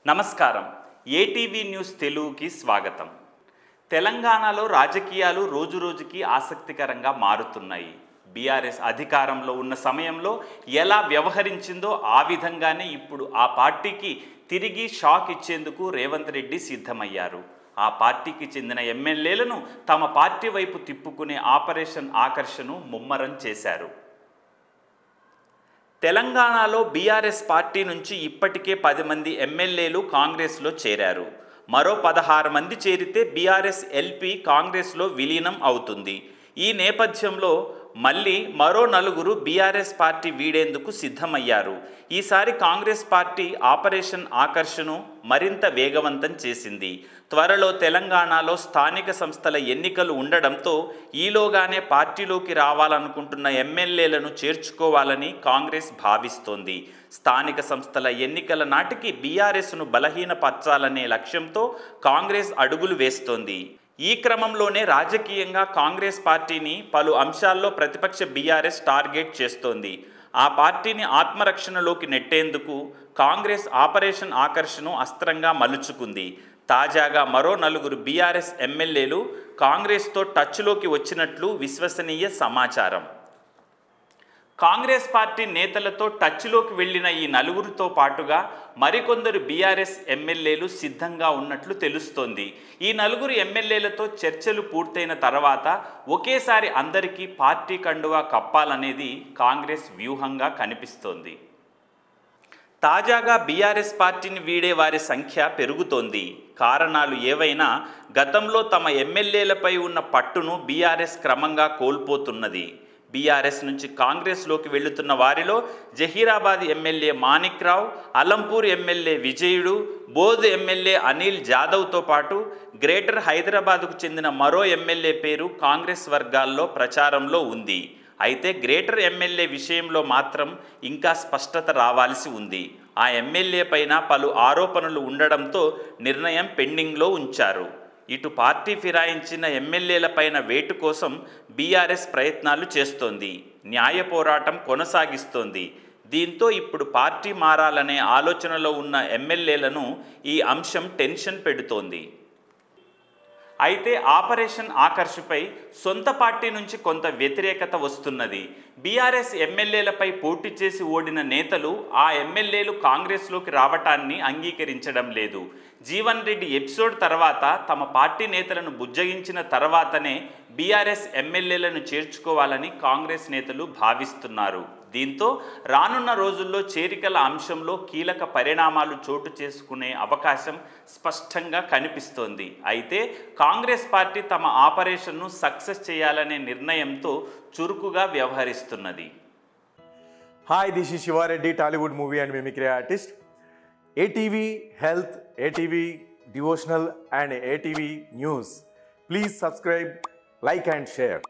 నమస్కారం. ATV news తెలుగుకి స్వాగతం. తెలంగాణలో రాజకీయాలు రోజురోజుకి ఆసక్తికరంగా మారుతున్నాయి. బీఆర్ఎస్ అధికారంలో ఉన్న సమయంలో ఎలా వ్యవహరించిందో ఆ విధంగానే ఇప్పుడు ఆ పార్టీకి తిరిగి షాక్ ఇచ్చేందుకు రేవంత్ రెడ్డి సిద్ధమయ్యారు. ఆ పార్టీకి చెందిన ఎమ్మెల్యేలను తమ పార్టీ వైపు తిప్పుకునే ఆపరేషన్ ఆకర్షను ముమ్మరం చేశారు. తెలంగాణలో బీఆర్ఎస్ పార్టీ నుంచి ఇప్పటికే 10 మంది ఎమ్మెల్యేలు కాంగ్రెస్లో చేరారు. మరో 16 మంది చేరితే బీఆర్ఎస్ ఎల్పీ కాంగ్రెస్లో విలీనం అవుతుంది. ఈ నేపథ్యంలో మళ్ళీ మరో 4 బీఆర్ఎస్ పార్టీ వీడేందుకు సిద్ధమయ్యారు. ఈసారి కాంగ్రెస్ పార్టీ ఆపరేషన్ ఆకర్షను మరింత వేగవంతం చేసింది. త్వరలో తెలంగాణలో స్థానిక సంస్థల ఎన్నికలు ఉండడంతో ఈలోగానే పార్టీలోకి రావాలనుకుంటున్న ఎమ్మెల్యేలను చేర్చుకోవాలని కాంగ్రెస్ భావిస్తోంది. స్థానిక సంస్థల ఎన్నికల నాటికి బీఆర్ఎస్ను బలహీనపరచాలనే లక్ష్యంతో కాంగ్రెస్ అడుగులు వేస్తోంది. ఈ క్రమంలోనే రాజకీయంగా కాంగ్రెస్ పార్టీని పలు అంశాల్లో ప్రతిపక్ష బీఆర్ఎస్ టార్గెట్ చేస్తోంది. ఆ పార్టీని ఆత్మరక్షణలోకి నెట్టేందుకు కాంగ్రెస్ ఆపరేషన్ ఆకర్షను అస్త్రంగా మలుచుకుంది. తాజాగా మరో 4 బీఆర్ఎస్ ఎమ్మెల్యేలు కాంగ్రెస్తో టచ్లోకి వచ్చినట్లు విశ్వసనీయ సమాచారం. కాంగ్రెస్ పార్టీ నేతలతో టచ్లోకి వెళ్లిన ఈ 4 పాటుగా మరికొందరు బీఆర్ఎస్ ఎమ్మెల్యేలు సిద్ధంగా ఉన్నట్లు తెలుస్తోంది. ఈ 4 ఎమ్మెల్యేలతో చర్చలు పూర్తయిన తర్వాత ఒకేసారి అందరికీ పార్టీ కండువా కప్పాలనేది కాంగ్రెస్ వ్యూహంగా కనిపిస్తోంది. తాజాగా బీఆర్ఎస్ పార్టీని వీడే వారి సంఖ్య పెరుగుతోంది. కారణాలు ఏవైనా గతంలో తమ ఎమ్మెల్యేలపై ఉన్న పట్టును బీఆర్ఎస్ క్రమంగా కోల్పోతున్నది. బీఆర్ఎస్ నుంచి కాంగ్రెస్లోకి వెళ్తున్న వారిలో జహీరాబాద్ ఎమ్మెల్యే మాణిక్ రావు, అలంపూర్ ఎమ్మెల్యే విజయుడు, బోధ్ ఎమ్మెల్యే అనిల్ జాదవ్తో పాటు గ్రేటర్ హైదరాబాద్కు చెందిన మరో ఎమ్మెల్యే పేరు కాంగ్రెస్ వర్గాల్లో ప్రచారంలో ఉంది. అయితే గ్రేటర్ ఎమ్మెల్యే విషయంలో మాత్రం ఇంకా స్పష్టత రావాల్సి ఉంది. ఆ ఎమ్మెల్యే పైన పలు ఆరోపణలు ఉండడంతో నిర్ణయం పెండింగ్లో ఉంచారు. ఇటు పార్టీ ఫిరాయించిన ఎమ్మెల్యేలపైన వేటు కోసం బీఆర్ఎస్ ప్రయత్నాలు చేస్తోంది. న్యాయ పోరాటం కొనసాగిస్తోంది. దీంతో ఇప్పుడు పార్టీ మారాలనే ఆలోచనలో ఉన్న ఎమ్మెల్యేలను ఈ అంశం టెన్షన్ పెడుతోంది. అయితే ఆపరేషన్ ఆకర్షపై సొంత పార్టీ నుంచి కొంత వ్యతిరేకత వస్తున్నది. బీఆర్ఎస్ ఎమ్మెల్యేలపై పోటీ చేసి ఓడిన నేతలు ఆ ఎమ్మెల్యేలు కాంగ్రెస్లోకి రావటాన్ని అంగీకరించడం లేదు. జీవన్ రెడ్డి ఎపిసోడ్ తర్వాత తమ పార్టీ నేతలను బుజ్జగించిన తర్వాతనే బీఆర్ఎస్ ఎమ్మెల్యేలను చేర్చుకోవాలని కాంగ్రెస్ నేతలు భావిస్తున్నారు. దీంతో రానున్న రోజుల్లో చేరికల అంశంలో కీలక పరిణామాలు చోటు చేసుకునే అవకాశం స్పష్టంగా కనిపిస్తోంది. అయితే కాంగ్రెస్ పార్టీ తమ ఆపరేషన్ను సక్సెస్ చేయాలనే నిర్ణయంతో చురుకుగా వ్యవహరిస్తున్నది. Hi, this is Shiva Reddy, Tollywood movie and mimicry artist. ATV Health, ATV Devotional and ATV News. Please subscribe, like and share.